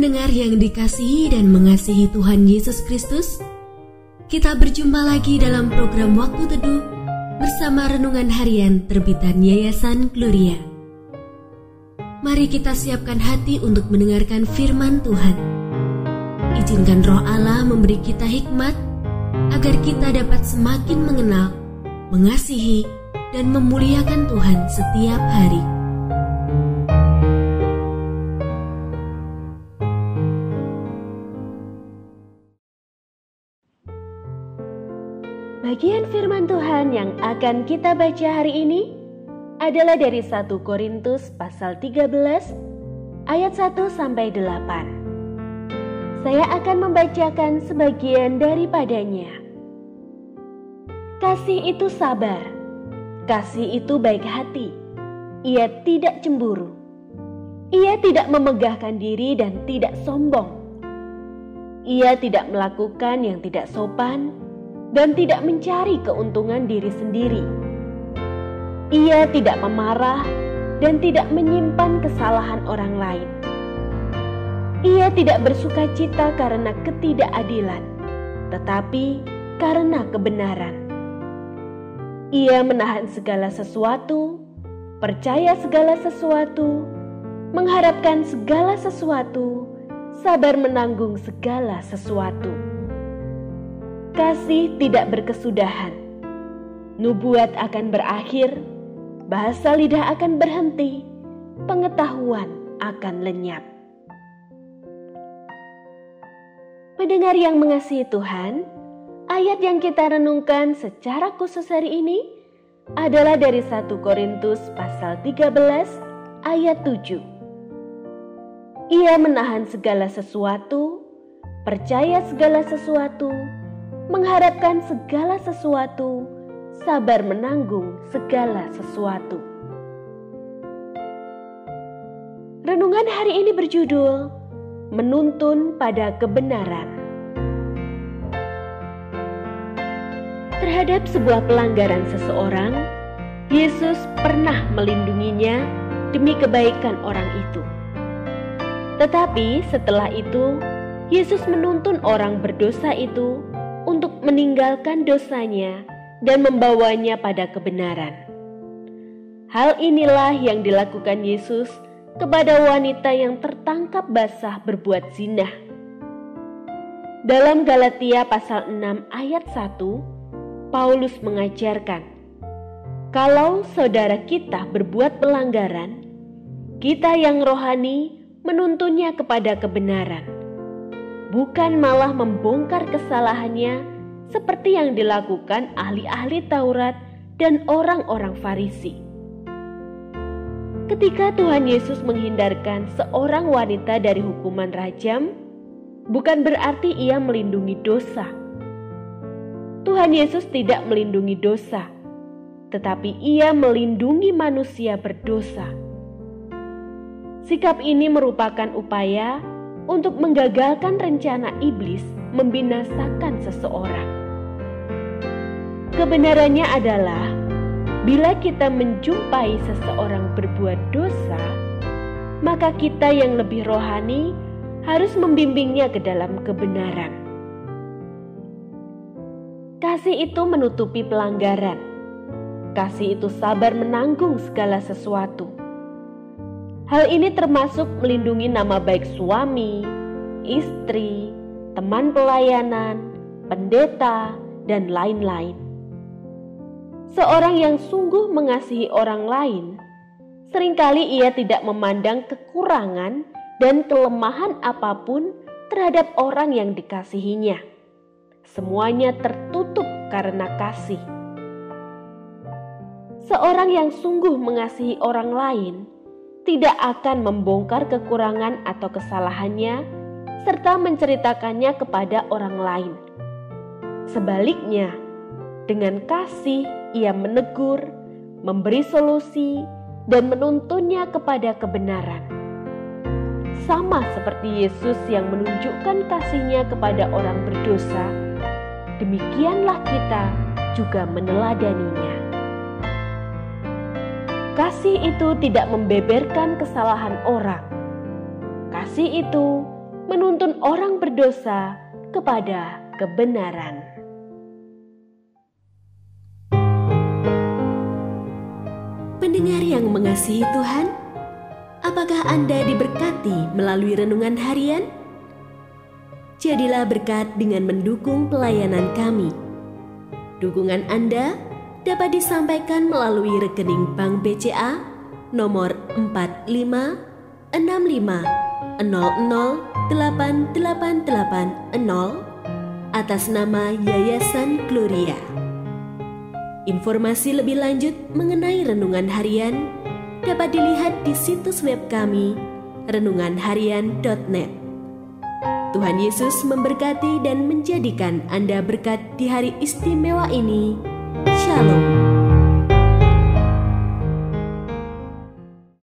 Pendengar yang dikasihi dan mengasihi Tuhan Yesus Kristus, kita berjumpa lagi dalam program Waktu Teduh bersama Renungan Harian terbitan Yayasan Gloria. Mari kita siapkan hati untuk mendengarkan firman Tuhan. Izinkan Roh Allah memberi kita hikmat agar kita dapat semakin mengenal, mengasihi, dan memuliakan Tuhan setiap hari. Bagian firman Tuhan yang akan kita baca hari ini adalah dari 1 Korintus pasal 13 ayat 1 sampai 8. Saya akan membacakan sebagian daripadanya. Kasih itu sabar, kasih itu baik hati, ia tidak cemburu, ia tidak memegahkan diri dan tidak sombong, ia tidak melakukan yang tidak sopan, dan tidak mencari keuntungan diri sendiri. Ia tidak memarah dan tidak menyimpan kesalahan orang lain. Ia tidak bersuka cita karena ketidakadilan, tetapi karena kebenaran. Ia menahan segala sesuatu, percaya segala sesuatu, mengharapkan segala sesuatu, sabar menanggung segala sesuatu. Kasih tidak berkesudahan, nubuat akan berakhir, bahasa lidah akan berhenti, pengetahuan akan lenyap. Pendengar yang mengasihi Tuhan, ayat yang kita renungkan secara khusus hari ini adalah dari 1 Korintus pasal 13 ayat 7. Ia menahan segala sesuatu, percaya segala sesuatu, mengharapkan segala sesuatu, sabar menanggung segala sesuatu. Renungan hari ini berjudul Menuntun pada Kebenaran. Terhadap sebuah pelanggaran seseorang, Yesus pernah melindunginya demi kebaikan orang itu. Tetapi setelah itu, Yesus menuntun orang berdosa itu untuk meninggalkan dosanya dan membawanya pada kebenaran. Hal inilah yang dilakukan Yesus kepada wanita yang tertangkap basah berbuat zina. Dalam Galatia pasal 6 ayat 1, Paulus mengajarkan, kalau saudara kita berbuat pelanggaran, kita yang rohani menuntunnya kepada kebenaran, bukan malah membongkar kesalahannya seperti yang dilakukan ahli-ahli Taurat dan orang-orang Farisi. Ketika Tuhan Yesus menghindarkan seorang wanita dari hukuman rajam, bukan berarti ia melindungi dosa. Tuhan Yesus tidak melindungi dosa, tetapi ia melindungi manusia berdosa. Sikap ini merupakan upaya untuk menggagalkan rencana iblis membinasakan seseorang. Kebenarannya adalah, bila kita menjumpai seseorang berbuat dosa, maka kita yang lebih rohani harus membimbingnya ke dalam kebenaran. Kasih itu menutupi pelanggaran. Kasih itu sabar menanggung segala sesuatu. Hal ini termasuk melindungi nama baik suami, istri, teman pelayanan, pendeta, dan lain-lain. Seorang yang sungguh mengasihi orang lain, seringkali ia tidak memandang kekurangan dan kelemahan apapun terhadap orang yang dikasihinya. Semuanya tertutup karena kasih. Seorang yang sungguh mengasihi orang lain tidak akan membongkar kekurangan atau kesalahannya serta menceritakannya kepada orang lain. Sebaliknya, dengan kasih ia menegur, memberi solusi, dan menuntunnya kepada kebenaran. Sama seperti Yesus yang menunjukkan kasih-Nya kepada orang berdosa, demikianlah kita juga meneladaninya. Kasih itu tidak membeberkan kesalahan orang. Kasih itu menuntun orang berdosa kepada kebenaran. Pendengar yang mengasihi Tuhan, apakah Anda diberkati melalui renungan harian? Jadilah berkat dengan mendukung pelayanan kami. Dukungan Anda dapat disampaikan melalui rekening Bank BCA nomor 4565008880 atas nama Yayasan Gloria. Informasi lebih lanjut mengenai renungan harian dapat dilihat di situs web kami renunganharian.net. Tuhan Yesus memberkati dan menjadikan Anda berkat di hari istimewa ini. Shalom.